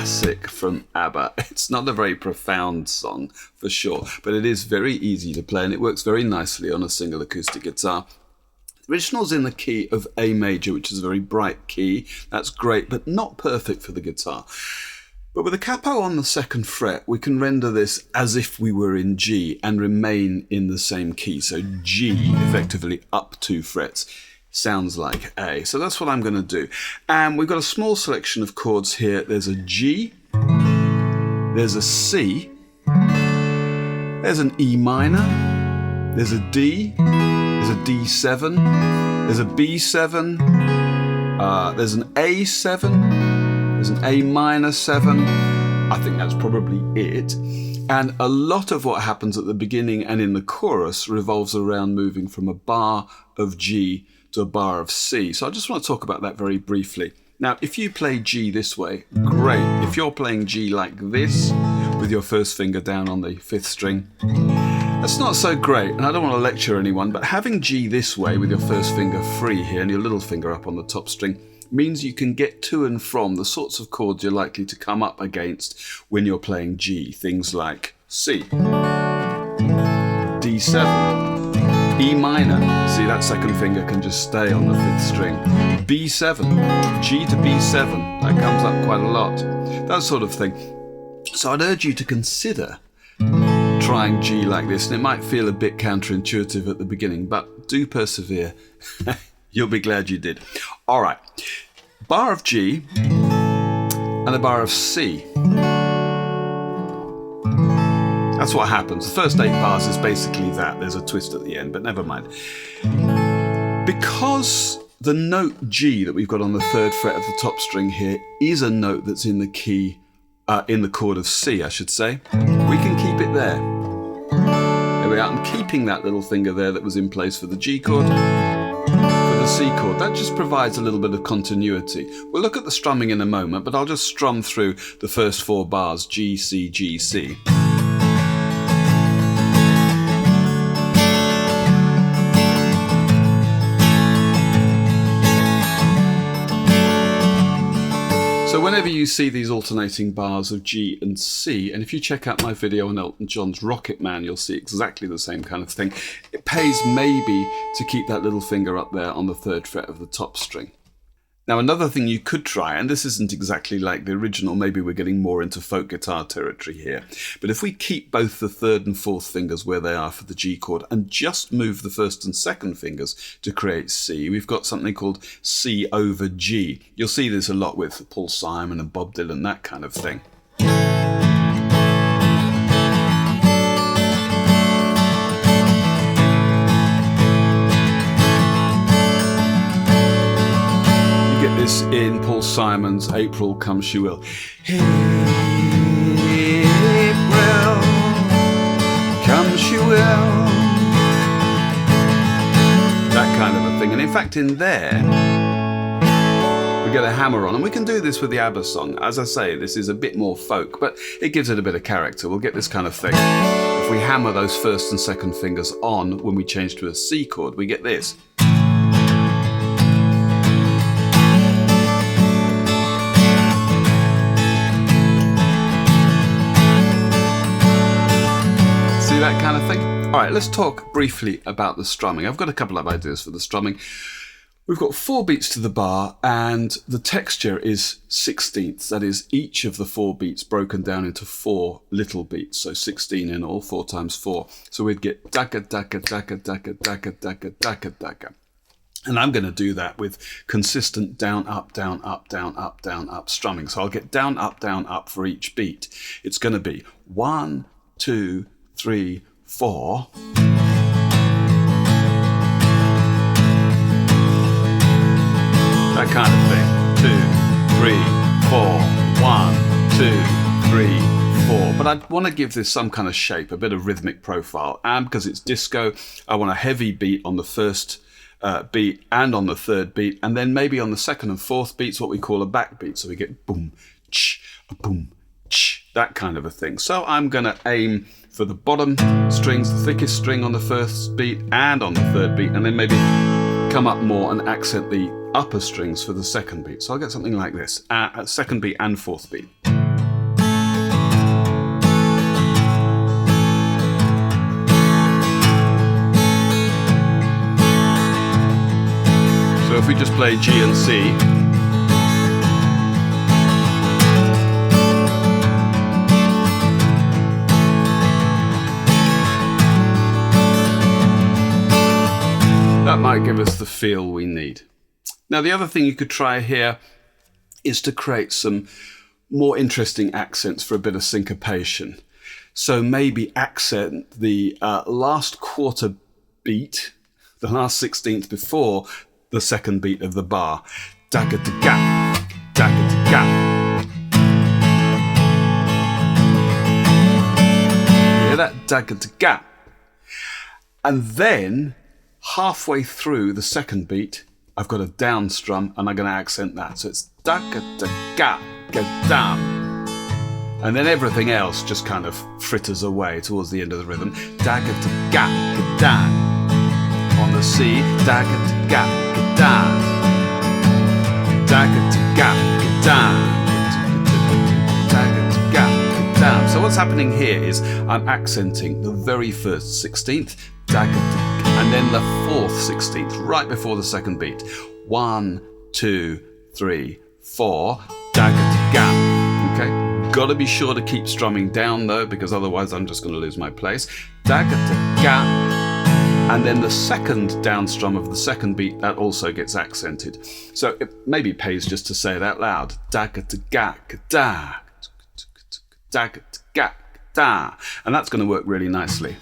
classic from ABBA. It's not a very profound song for sure, but it is very easy to play and it works very nicely on a single acoustic guitar. The original's in the key of A major, which is a very bright key. That's great, but not perfect for the guitar. But with a capo on the 2nd fret, we can render this as if we were in G and remain in the same key. So G, effectively up 2 frets, sounds like A. So that's what I'm going to do. And we've got a small selection of chords here. There's a G, there's a C, there's an E minor, there's a D, there's a D7, there's a B7, there's an A7, there's an A minor 7. I think that's probably it. And a lot of what happens at the beginning and in the chorus revolves around moving from a bar of G to a bar of C. So I just want to talk about that very briefly. Now, if you play G this way, great. If you're playing G like this, with your first finger down on the 5th string, that's not so great. And I don't want to lecture anyone, but having G this way with your first finger free here and your little finger up on the top string means you can get to and from the sorts of chords you're likely to come up against when you're playing G. Things like C, D7, E minor. See, that 2nd finger can just stay on the 5th string. B7, G to B7, that comes up quite a lot. That sort of thing. So I'd urge you to consider trying G like this, and it might feel a bit counterintuitive at the beginning, but do persevere. You'll be glad you did. All right, bar of G and a bar of C. That's what happens. The first 8 bars is basically that. There's a twist at the end, but never mind. Because the note G that we've got on the 3rd fret of the top string here is a note that's in the key, in the chord of C, I should say, we can keep it there. There we are. I'm keeping that little finger there that was in place for the G chord. C chord. That just provides a little bit of continuity. We'll look at the strumming in a moment, but I'll just strum through the first 4 bars, G, C, G, C. So whenever you see these alternating bars of G and C, and if you check out my video on Elton John's Rocket Man, you'll see exactly the same kind of thing. It pays maybe to keep that little finger up there on the 3rd fret of the top string. Now another thing you could try, and this isn't exactly like the original, maybe we're getting more into folk guitar territory here, but if we keep both the 3rd and 4th fingers where they are for the G chord and just move the 1st and 2nd fingers to create C, we've got something called C over G. You'll see this a lot with Paul Simon and Bob Dylan, that kind of thing. In Paul Simon's April Come She Will. April come she will. That kind of a thing. And in fact in there we get a hammer-on, and we can do this with the ABBA song. As I say, this is a bit more folk, but it gives it a bit of character. We'll get this kind of thing. If we hammer those 1st and 2nd fingers on when we change to a C chord, we get this. That kind of thing. All right, let's talk briefly about the strumming. I've got a couple of ideas for the strumming. We've got 4 beats to the bar, and the texture is 16ths. That is, each of the 4 beats broken down into 4 little beats. So 16 in all, 4 times 4. So we'd get daka daka daka daka daka daka daka daka. And I'm going to do that with consistent down, up, down, up, down, up, down, up strumming. So I'll get down, up for each beat. It's going to be 1, 2, 3, 4. That kind of thing. 2, 3, 4. 1, 2, 3, 4. But I want to give this some kind of shape, a bit of rhythmic profile. And because it's disco, I want a heavy beat on the 1st beat and on the 3rd beat, and then maybe on the 2nd and 4th beats what we call a backbeat. So we get boom, ch, boom, ch, that kind of a thing. So I'm going to aim for the bottom strings, the thickest string on the 1st beat and on the 3rd beat, and then maybe come up more and accent the upper strings for the 2nd beat. So I'll get something like this, 2nd beat and 4th beat. we just play G and C, that might give us the feel we need. Now, the other thing you could try here is to create some more interesting accents for a bit of syncopation. So maybe accent the last quarter beat, the last 16th before the second beat of the bar. Dagga-da-ga, dagga-da-ga. Hear that? Dagga-da-ga. And then halfway through the second beat, I've got a down strum and I'm going to accent that. So it's da-ga-da-ga-ga-dam. And then everything else just kind of fritters away towards the end of the rhythm. Da-ga-da-ga-ga-dam. On the C, da-ga-da-ga-ga-dam. Da-ga-da-ga-ga-dam. Da-ga-da-ga-ga-dam. So what's happening here is I'm accenting the very first 16th, da-ga-da-ga, and then the fourth 16th, right before the second beat. 1, 2, 3, 4, dagga-da-ga. Okay, gotta be sure to keep strumming down though, because otherwise I'm just gonna lose my place. Dagga-da-ga. And then the second down strum of the second beat, that also gets accented. So it maybe pays just to say it out loud. Dagga-da-ga-ga-da. Dagga-da-ga-ga-da. And that's gonna work really nicely.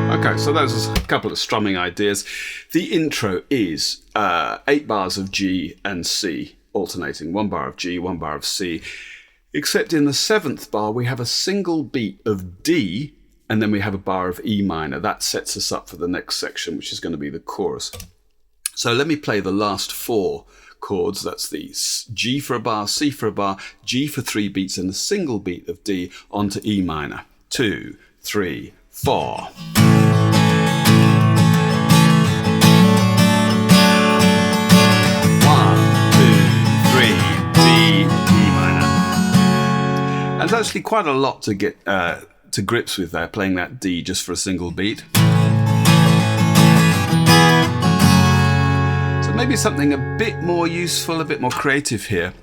Okay, so those are a couple of strumming ideas. The intro is 8 bars of G and C, alternating 1 bar of G, 1 bar of C, except in the 7th bar we have a single beat of D, and then we have a bar of E minor. That sets us up for the next section, which is going to be the chorus. So let me play the last 4 chords. That's the G for a bar, C for a bar, G for 3 beats, and a single beat of D onto E minor. 2, 3, 4. And it's actually quite a lot to get to grips with there, playing that D just for a single beat. So maybe something a bit more useful, a bit more creative here.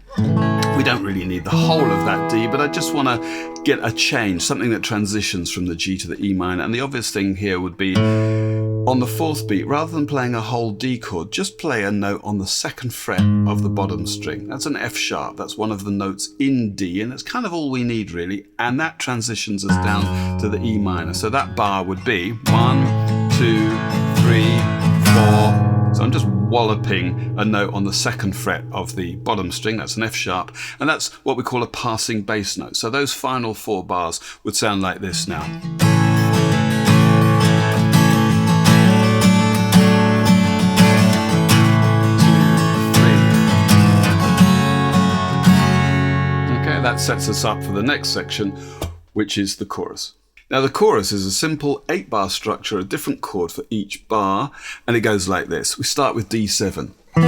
We don't really need the whole of that D, but I just want to get a change, something that transitions from the G to the E minor. And the obvious thing here would be on the 4th beat, rather than playing a whole D chord, just play a note on the 2nd fret of the bottom string. That's an F sharp. That's one of the notes in D, and it's kind of all we need really. And that transitions us down to the E minor. So that bar would be 1, 2, 3, 4. So I'm just walloping a note on the 2nd fret of the bottom string. That's an F sharp, and that's what we call a passing bass note. So those final 4 bars would sound like this now. That sets us up for the next section, which is the chorus. Now the chorus is a simple 8-bar structure, a different chord for each bar, and it goes like this. We start with D7. You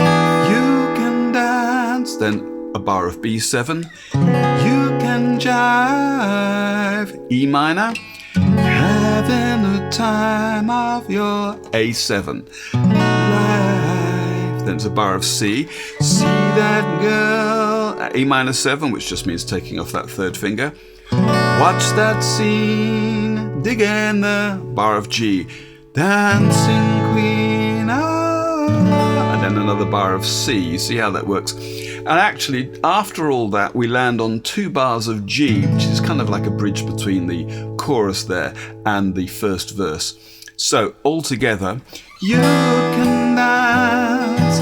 can dance, then a bar of B7. You can jive, E minor. Having the time of your A7. Life, then it's a bar of C. See that girl, E minor 7, which just means taking off that 3rd finger. Watch that scene, dig in the bar of G. Dancing Queen, and then another bar of C. You see how that works? And actually, after all that, we land on 2 bars of G, which is kind of like a bridge between the chorus there and the first verse. So, all together, you can dance,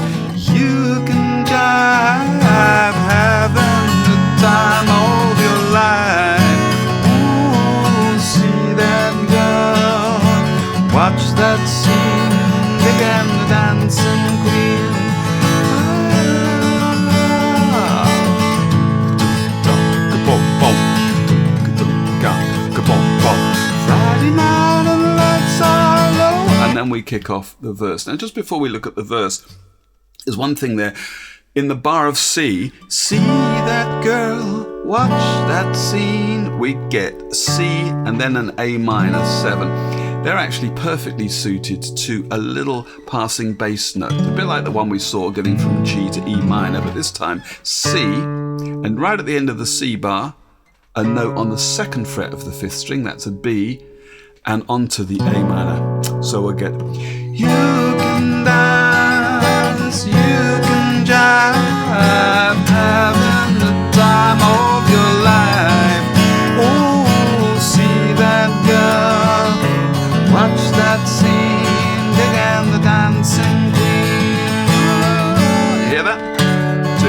you can jive, having the time of your life. Oh, see that girl, watch that scene, again the dancing queen. Friday night and the lights are low. And then we kick off the verse. Now, just before we look at the verse, there's one thing there. In the bar of C, see that girl, watch that scene, we get C and then an A minor 7. They're actually perfectly suited to a little passing bass note, a bit like the one we saw getting from G to E minor, but this time C, and right at the end of the C bar, a note on the 2nd fret of the 5th string, that's a B, and onto the A minor. So we'll get, you can dance, you can jive, having the time of your life. Oh, see that girl, watch that scene, again the dancing queen. You hear that? 2,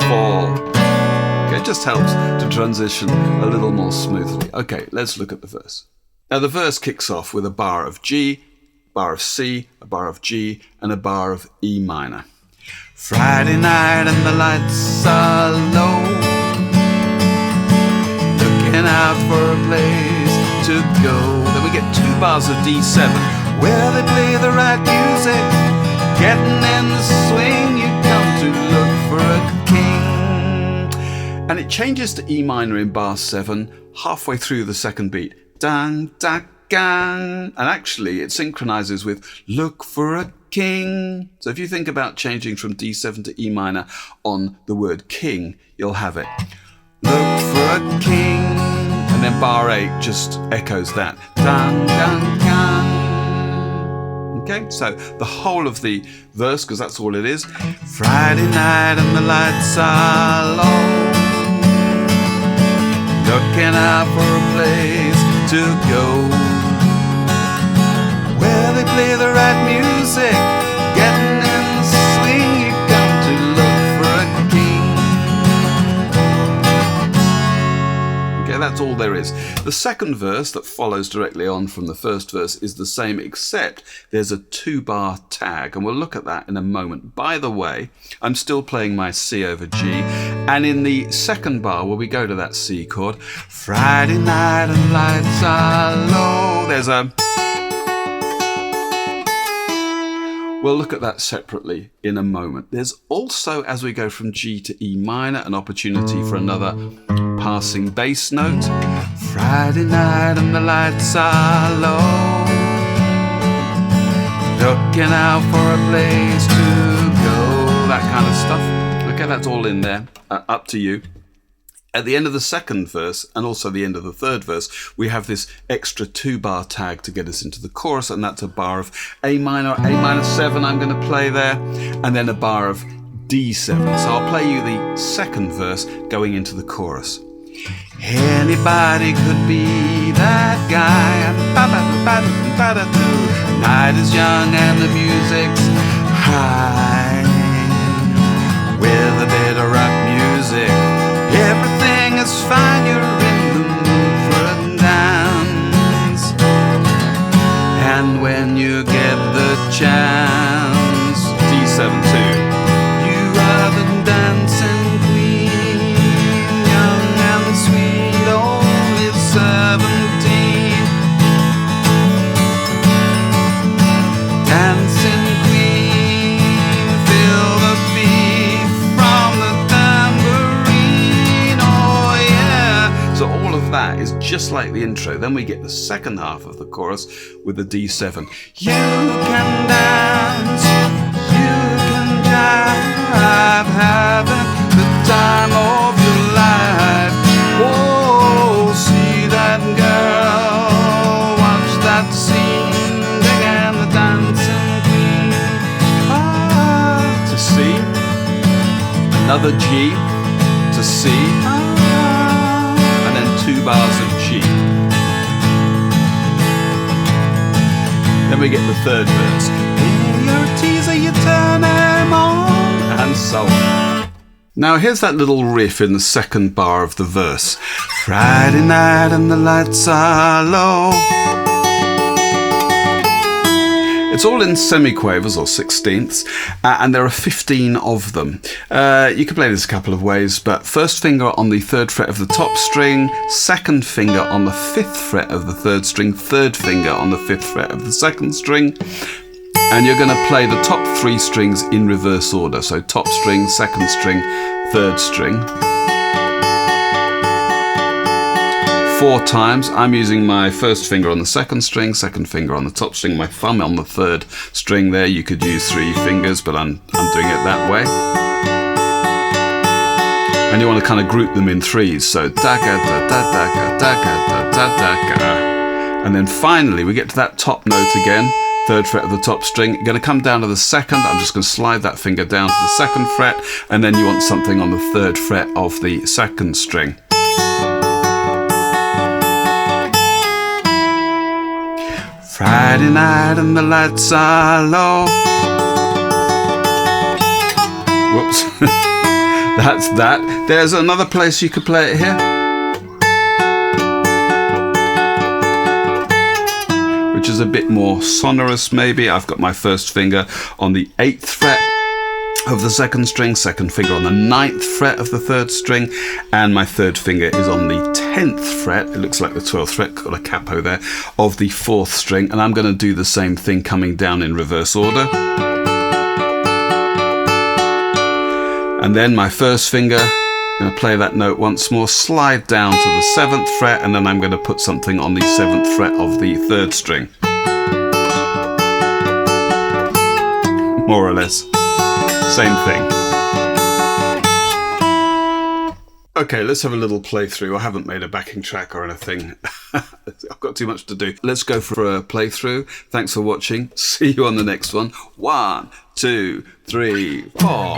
3, 4. Okay, it just helps to transition a little more smoothly. Okay, let's look at the verse. Now the verse kicks off with a bar of G, bar of C, a bar of G, and a bar of E minor. Friday night and the lights are low, looking out for a place to go. Then we get 2 bars of D7, where they play the right music, getting in the swing, you come to look for a king. And it changes to E minor in bar 7, halfway through the 2nd beat. Dang, da, gang. And actually it synchronizes with look for a king. So if you think about changing from D7 to E minor on the word king, you'll have it. Look for a king. And then bar 8 just echoes that. Dang, dang, gang. Okay, so the whole of the verse, because that's all it is. Friday night and the lights are low, looking out for a place to go, where they play the right music, getting in the swing, you come to look for a king. Okay, that's all there is. The 2nd verse that follows directly on from the 1st verse is the same, except there's a 2-bar tag, and we'll look at that in a moment. By the way, I'm still playing my C over G, and in the 2nd bar where we go to that C chord, Friday night and lights are low, there's a... We'll look at that separately in a moment. There's also, as we go from G to E minor, an opportunity for another passing bass note. Friday night and the lights are low, looking out for a place to go, that kind of stuff. Okay, that's all in there, up to you. At the end of the 2nd verse, and also the end of the 3rd verse, we have this extra 2-bar tag to get us into the chorus, and that's a bar of A minor 7 I'm going to play there, and then a bar of D7. So I'll play you the 2nd verse going into the chorus. Anybody could be that guy. Night is young and the music's high, with a bit of rock music, everything is fine. You're in the mood for a dance, and when you get the chance, D7 too, you are the dancing queen, young and sweet, only 17. Dancing queen, feel the beat from the tambourine, oh yeah. So all of that is just like the intro. Then we get the 2nd half of the chorus with the D7. You can dance, you can jive, having the time of your life. Oh, see that girl, watch that scene, again the dancing queen. Ah, to C, another G, to C, and then 2 bars of G. Then we get the 3rd verse. You're a teaser, you turn him on, and so on. Now here's that little riff in the 2nd bar of the verse. Friday night and the lights are low. It's all in semiquavers or 16ths, and there are 15 of them. You can play this a couple of ways, but 1st finger on the 3rd fret of the top string, 2nd finger on the 5th fret of the 3rd string, 3rd finger on the 5th fret of the 2nd string, And you're going to play the top 3 strings in reverse order. So top string, second string, third string. 4 times. I'm using my first finger on the second string, second finger on the top string, my thumb on the third string there. You could use 3 fingers, but I'm doing it that way. And you want to kind of group them in 3s. So da-ga-da-da-da-ga-da-ga-da-da-ga. And then finally we get to that top note again, 3rd fret of the top string. You're going to come down to the 2nd. I'm just going to slide that finger down to the 2nd fret, and then you want something on the 3rd fret of the 2nd string. Friday night and the lights are low. Whoops. That's that. There's another place you could play it here, which is a bit more sonorous maybe. I've got my first finger on the 8th fret of the 2nd string, second finger on the 9th fret of the 3rd string, and my 3rd finger is on the 10th fret, it looks like the 12th fret, got a capo there, of the 4th string, and I'm going to do the same thing coming down in reverse order. And then my first finger, I'm going to play that note once more, slide down to the 7th fret, and then I'm going to put something on the 7th fret of the 3rd string. More or less. Same thing. Okay, let's have a little playthrough. I haven't made a backing track or anything. I've got too much to do. Let's go for a playthrough. Thanks for watching. See you on the next one. 1, 2, 3, 4.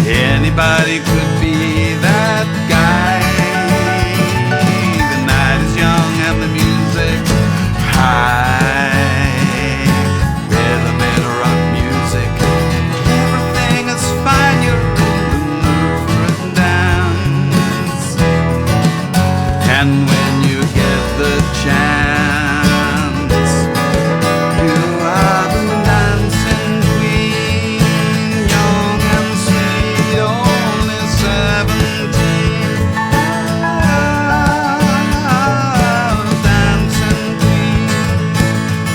Anybody could be that guy. The night is young and the music's high. Rhythm and rock music, everything is fine. You're in the mood for a dance. And when you get the chance, you are the dancing queen, young and sweet, only 17. Dancing queen,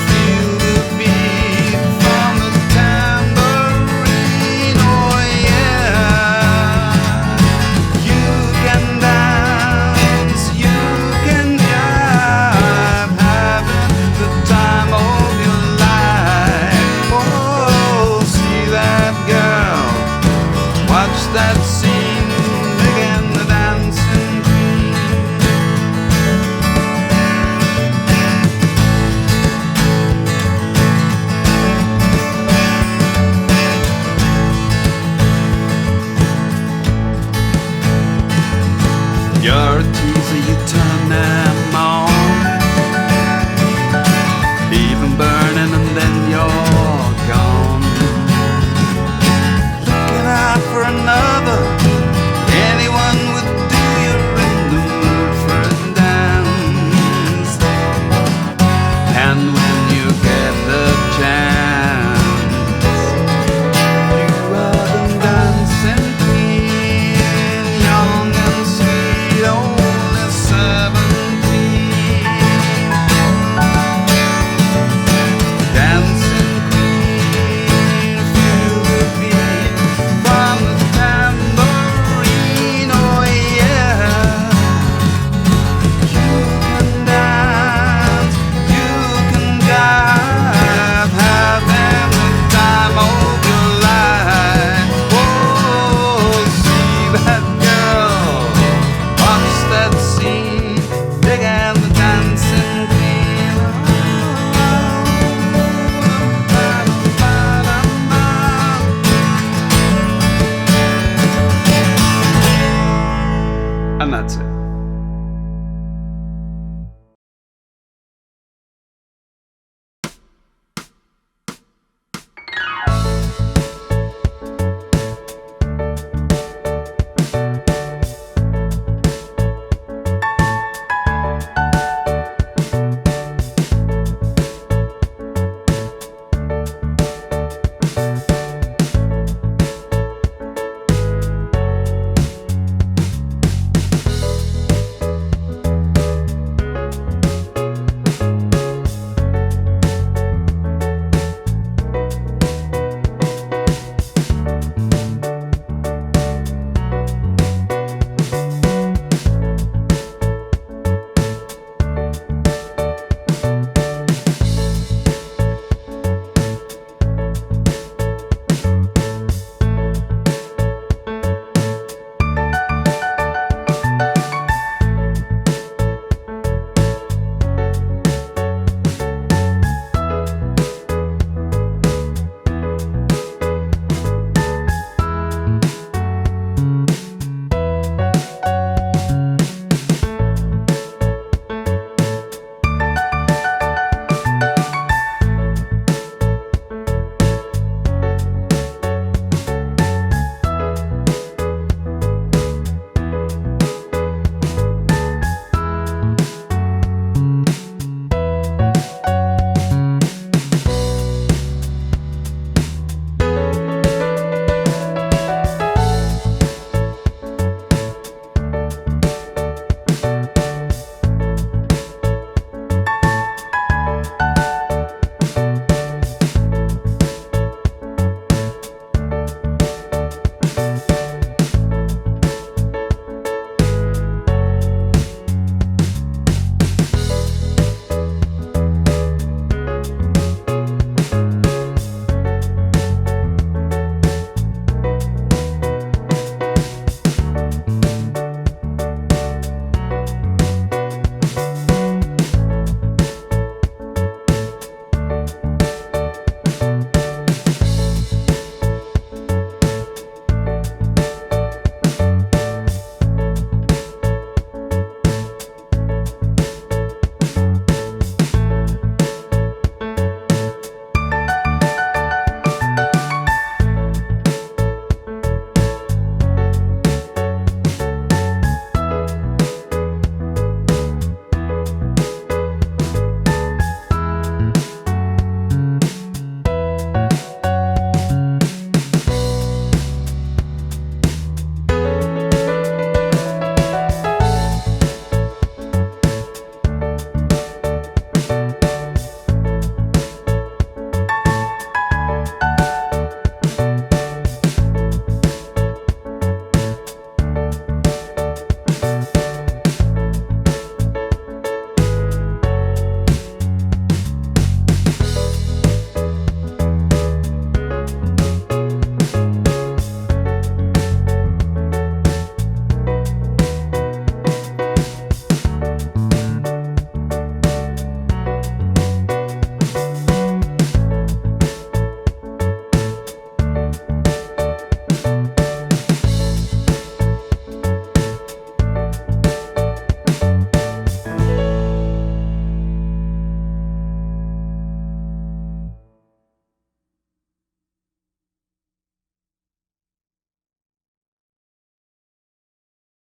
feel the beat from the tambourine. Oh yeah, you can dance, you can jive, having the time of your life. Oh, see that girl, watch that scene, again the dancing queen. You're a teaser, you turn them on, leave 'em burning and then you're gone. Looking out for another, anyone would do. You're in the mood for a dance. And when you get the chance, you are the dancing queen, young and sweet, only 17. And that's it.